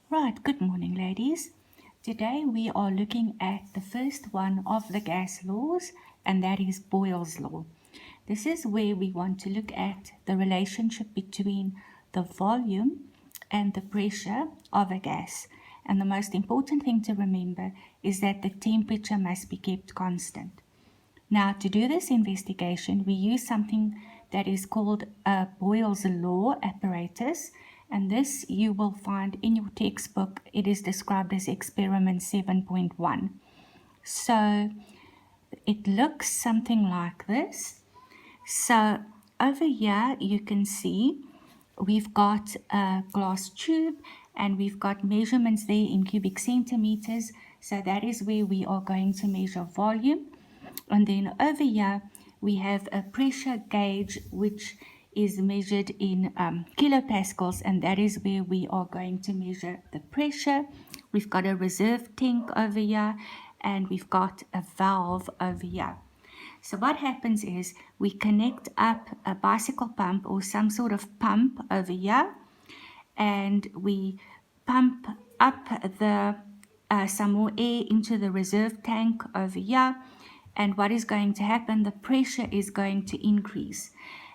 Right, good morning, ladies. Today we are looking at the first one of the gas laws, and that is Boyle's law. This is where we want to look at the relationship between the volume and the pressure of a gas. And the most important thing to remember is that the temperature must be kept constant. Now, to do this investigation, we use something that is called a Boyle's law apparatus, and this you will find in your textbook. It is described as experiment 7.1. So it looks something like this. So over here you can see we've got a glass tube and we've got measurements there in cubic centimeters. So that is where we are going to measure volume. And then over here, we have a pressure gauge, which is measured in kilopascals, and that is where we are going to measure the pressure. We've got a reserve tank over here, and we've got a valve over here. So what happens is we connect up a bicycle pump or some sort of pump over here, and we pump up some more air into the reserve tank over here. And what is going to happen? The pressure is going to increase.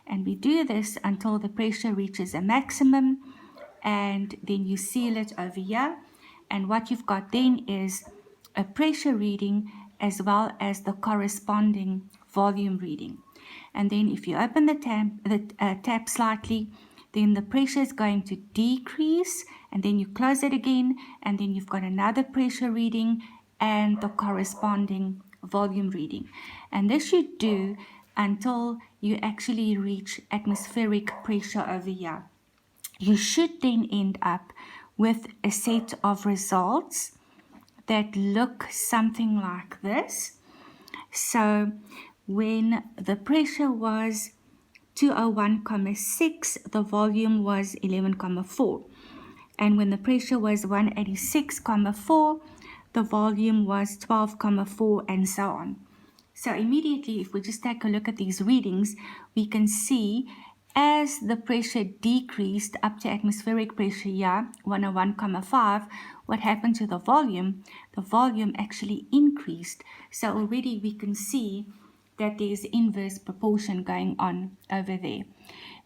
And we do this until the pressure reaches a maximum. And then you seal it over here. And what you've got then is a pressure reading as well as the corresponding volume reading. And then if you open the tap slightly, then the pressure is going to decrease. And then you close it again. And then you've got another pressure reading and the corresponding volume reading. And this you do until you actually reach atmospheric pressure over here. You should then end up with a set of results that look something like this. So when the pressure was 201,6, the volume was 11,4. And when the pressure was 186,4, the volume was 12,4, and so on. So immediately, if we just take a look at these readings, we can see as the pressure decreased up to atmospheric pressure here, 101,5, what happened to the volume? The volume actually increased. So already we can see that there's inverse proportion going on over there.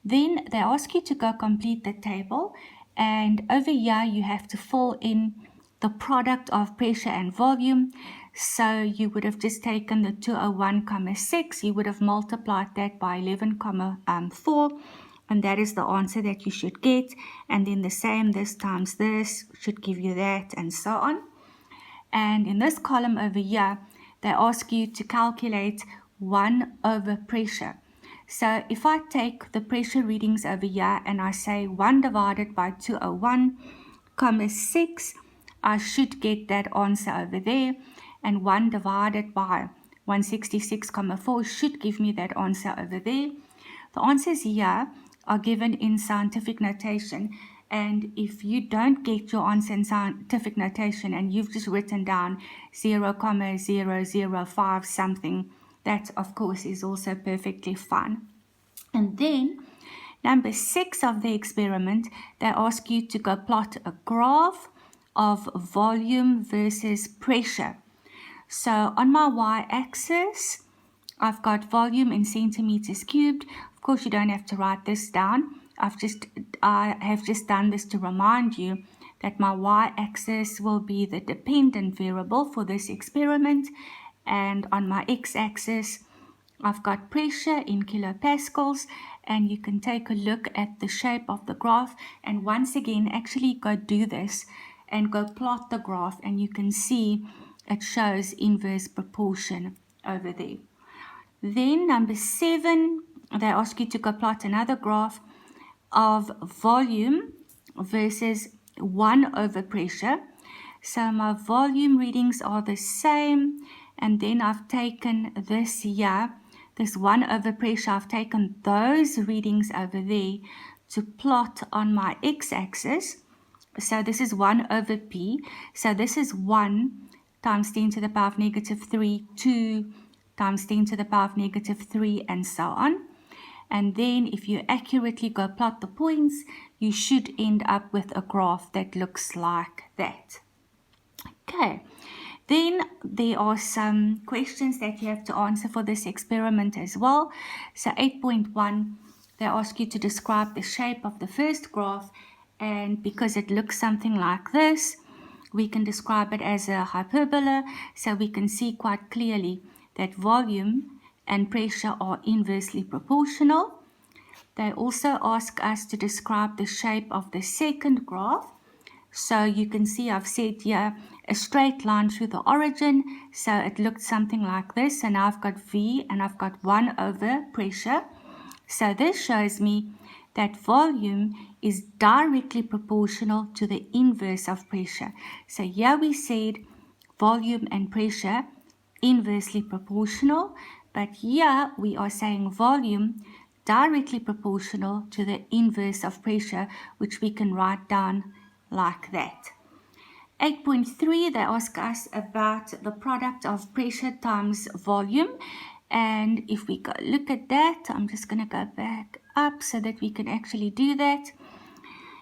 Then they ask you to go complete the table, and over here you have to fill in the product of pressure and volume. So you would have just taken the 201,6, you would have multiplied that by 11,4, and that is the answer that you should get. And then the same, this times this should give you that, and so on. And in this column over here, they ask you to calculate 1 over pressure. So if I take the pressure readings over here and I say 1 divided by 201,6, I should get that answer over there, and 1 divided by 166,4 should give me that answer over there. The answers here are given in scientific notation, and if you don't get your answer in scientific notation and you've just written down 0,005 something, that of course is also perfectly fine. And then number 6 of the experiment, they ask you to go plot a graph of volume versus pressure. So on my y-axis, I've got volume in centimeters cubed. Of course, you don't have to write this down. I have just done this to remind you that my y-axis will be the dependent variable for this experiment. And on my x-axis, I've got pressure in kilopascals, and you can take a look at the shape of the graph. And once again, actually go do this and go plot the graph, and you can see it shows inverse proportion over there. Then number 7, they ask you to go plot another graph of volume versus 1 over pressure. So my volume readings are the same, and then I've taken this here, this 1 over pressure, I've taken those readings over there to plot on my x-axis. So this is 1 over p. So this is 1 times 10 to the power of negative 3, 2 times 10 to the power of negative 3, and so on. And then if you accurately go plot the points, you should end up with a graph that looks like that. Okay, then there are some questions that you have to answer for this experiment as well. So 8.1, they ask you to describe the shape of the first graph, and because it looks something like this, we can describe it as a hyperbola, so we can see quite clearly that volume and pressure are inversely proportional. They also ask us to describe the shape of the second graph. So you can see I've said here a straight line through the origin, so it looked something like this, and now I've got V and I've got 1 over pressure. So this shows me that volume is directly proportional to the inverse of pressure. So here we said volume and pressure inversely proportional, but here we are saying volume directly proportional to the inverse of pressure, which we can write down like that. 8.3, they ask us about the product of pressure times volume. And if we go look at that, I'm just going to go back up so that we can actually do that.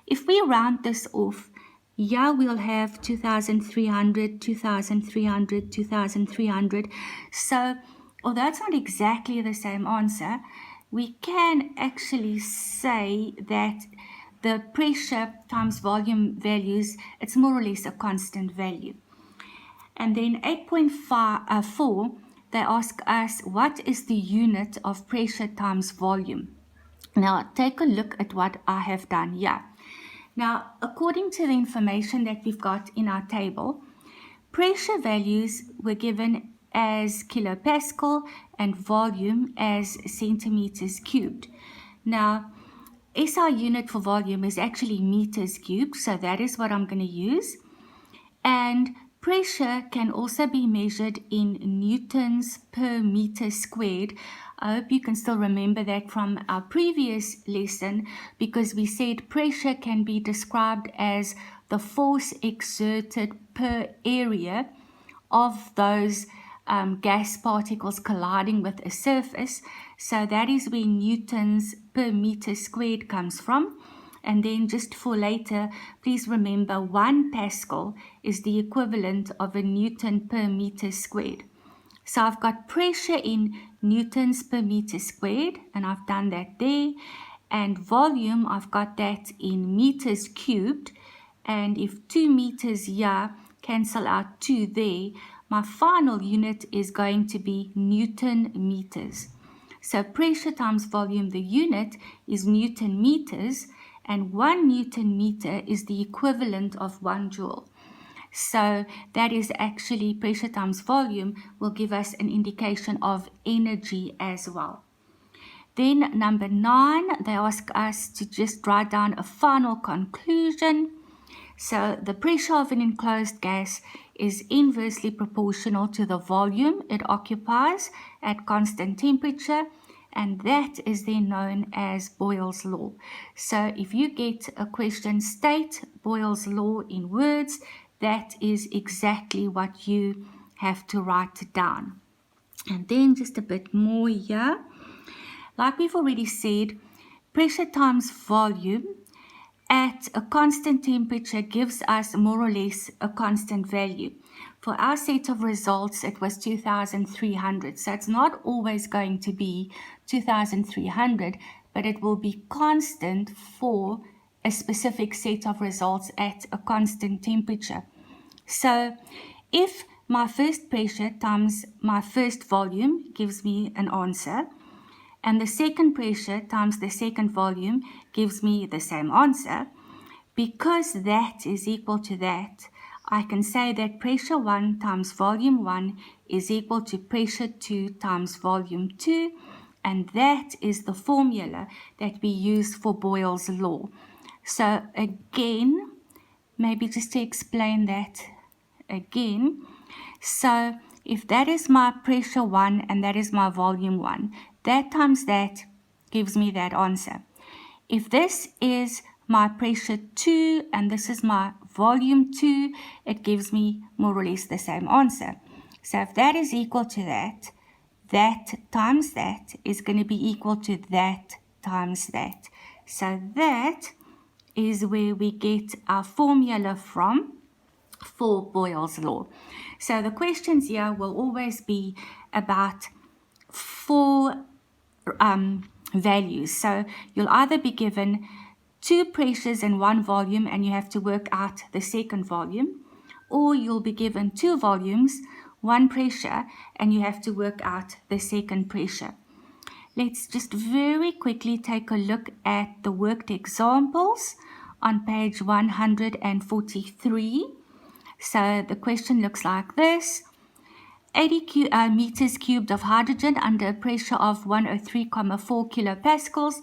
If we round this off, here we'll have 2,300, 2,300, 2,300. So, although it's not exactly the same answer, we can actually say that the pressure times volume values, it's more or less a constant value. And then 8.4, they ask us, what is the unit of pressure times volume? Now, take a look at what I have done here. Now, according to the information that we've got in our table, pressure values were given as kilopascal and volume as centimeters cubed. Now, SI unit for volume is actually meters cubed, so that is what I'm going to use. And pressure can also be measured in newtons per meter squared. I hope you can still remember that from our previous lesson, because we said pressure can be described as the force exerted per area of those gas particles colliding with a surface. So that is where newtons per meter squared comes from. And then just for later, please remember 1 Pascal is the equivalent of a Newton per meter squared. So I've got pressure in newtons per meter squared, and I've done that there. And volume, I've got that in meters cubed. And if 2 meters here cancel out 2 there, my final unit is going to be Newton meters. So pressure times volume, the unit is Newton meters, and 1 Newton meter is the equivalent of 1 joule. So that is actually pressure times volume will give us an indication of energy as well. Then number 9, they ask us to just write down a final conclusion. So the pressure of an enclosed gas is inversely proportional to the volume it occupies at constant temperature, and that is then known as Boyle's law. So if you get a question, state Boyle's law in words, that is exactly what you have to write down. And then just a bit more here. Like we've already said, pressure times volume at a constant temperature gives us more or less a constant value. For our set of results, it was 2,300. So it's not always going to be 2,300, but it will be constant for a specific set of results at a constant temperature. So if my first pressure times my first volume gives me an answer, and the second pressure times the second volume gives me the same answer, because that is equal to that, I can say that pressure 1 times volume 1 is equal to pressure 2 times volume 2, and that is the formula that we use for Boyle's law. So again, maybe just to explain that again, so if that is my pressure 1 and that is my volume 1, that times that gives me that answer. If this is my pressure 2 and this is my volume 2, it gives me more or less the same answer. So if that is equal to that, that times that is going to be equal to that times that. So that is where we get our formula from for Boyle's law. So the questions here will always be about four values. So you'll either be given two pressures and one volume and you have to work out the second volume, or you'll be given two volumes, one pressure, and you have to work out the second pressure. Let's just very quickly take a look at the worked examples on page 143. So the question looks like this. 80 meters cubed of hydrogen under a pressure of 103,4 kilopascals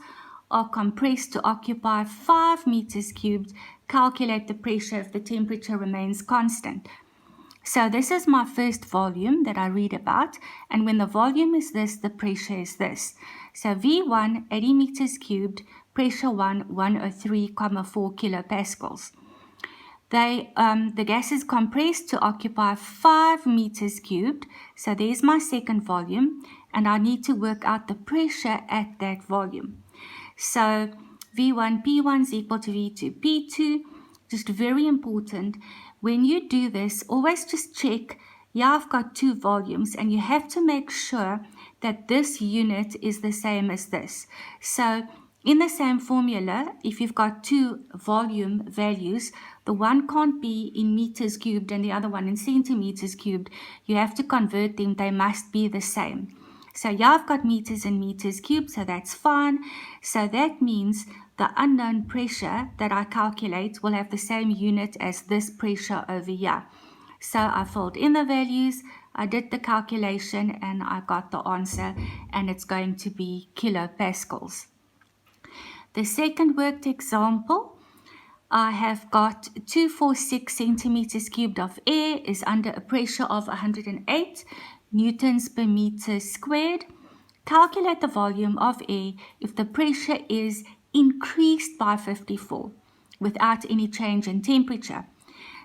are compressed to occupy 5 meters cubed. Calculate the pressure if the temperature remains constant. So this is my first volume that I read about, and when the volume is this, the pressure is this. So V1, 80 meters cubed, pressure 1, 103,4 kilopascals. The gas is compressed to occupy 5 meters cubed. So there's my second volume, and I need to work out the pressure at that volume. So V1 P1 is equal to V2 P2. Just very important, when you do this, always just check, yeah, I've got two volumes, and you have to make sure that this unit is the same as this. So in the same formula, if you've got two volume values, the one can't be in meters cubed and the other one in centimeters cubed. You have to convert them. They must be the same. So yeah, I've got meters and meters cubed, so that's fine. So that means the unknown pressure that I calculate will have the same unit as this pressure over here. So I filled in the values, I did the calculation, and I got the answer, and it's going to be kilopascals. The second worked example, I have got 246 centimeters cubed of air is under a pressure of 108 newtons per meter squared. Calculate the volume of air if the pressure is increased by 54 without any change in temperature.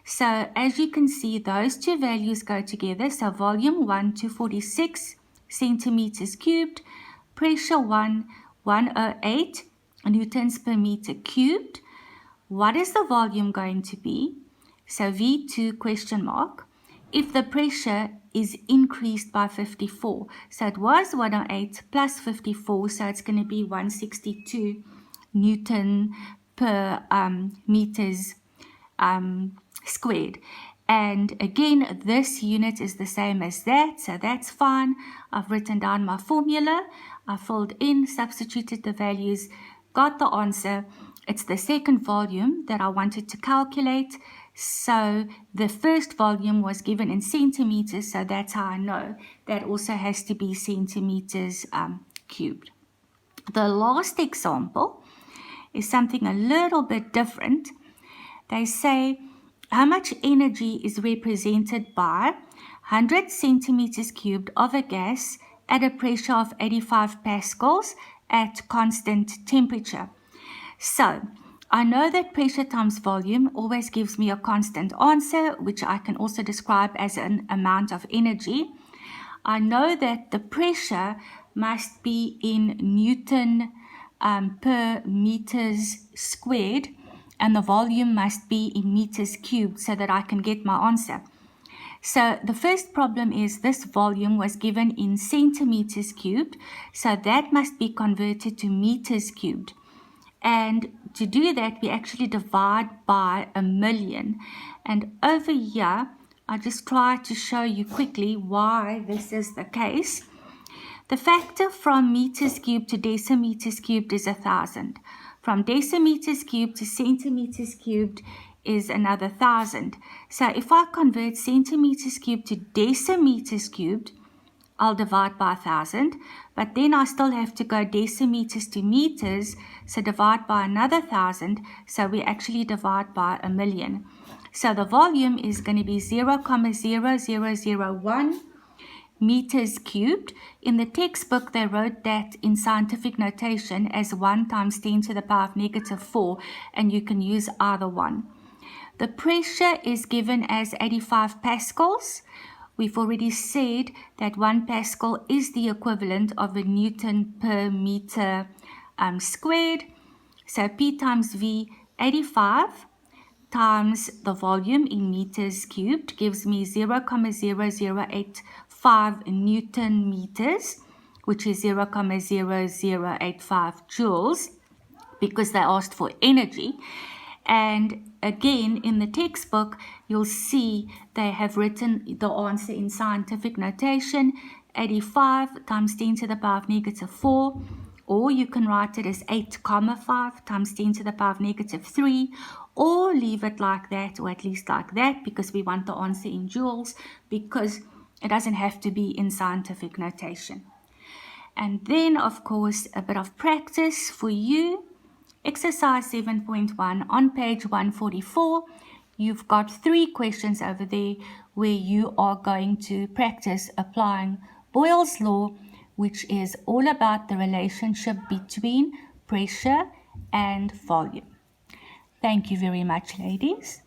So as you can see, those two values go together. So volume 1, 246 centimeters cubed, pressure 1, 108 newtons per meter cubed. What is the volume going to be? So V2 question mark. If the pressure is increased by 54. So it was 108 plus 54, so it's going to be 162 Newton per meters squared. And again, this unit is the same as that, so that's fine. I've written down my formula. I filled in, substituted the values, got the answer. It's the second volume that I wanted to calculate. So the first volume was given in centimeters, so that's how I know that also has to be centimeters cubed. The last example is something a little bit different. They say how much energy is represented by 100 centimeters cubed of a gas at a pressure of 85 pascals at constant temperature. So I know that pressure times volume always gives me a constant answer, which I can also describe as an amount of energy. I know that the pressure must be in Newton per meters squared, and the volume must be in meters cubed so that I can get my answer. So the first problem is this volume was given in centimeters cubed, so that must be converted to meters cubed. And to do that, we actually divide by 1,000,000. And over here, I just try to show you quickly why this is the case. The factor from meters cubed to decimeters cubed is 1,000. From decimeters cubed to centimeters cubed is another 1,000. So if I convert centimeters cubed to decimeters cubed, I'll divide by 1,000, but then I still have to go decimeters to meters, so divide by another 1,000, so we actually divide by 1,000,000. So the volume is going to be 0,0001 meters cubed. In the textbook, they wrote that in scientific notation as 1 times 10 to the power of negative 4, and you can use either one. The pressure is given as 85 pascals. We've already said that 1 pascal is the equivalent of a Newton per meter squared. So P times V 85 times the volume in meters cubed gives me 0,0085 Newton meters, which is 0,0085 joules, because they asked for energy. And again, in the textbook, you'll see they have written the answer in scientific notation, 85 times 10 to the power of negative 4, or you can write it as 8,5 times 10 to the power of negative 3, or leave it like that, or at least like that, because we want the answer in joules, because it doesn't have to be in scientific notation. And then, of course, a bit of practice for you. Exercise 7.1 on page 144. You've got 3 questions over there where you are going to practice applying Boyle's law, which is all about the relationship between pressure and volume. Thank you very much, ladies.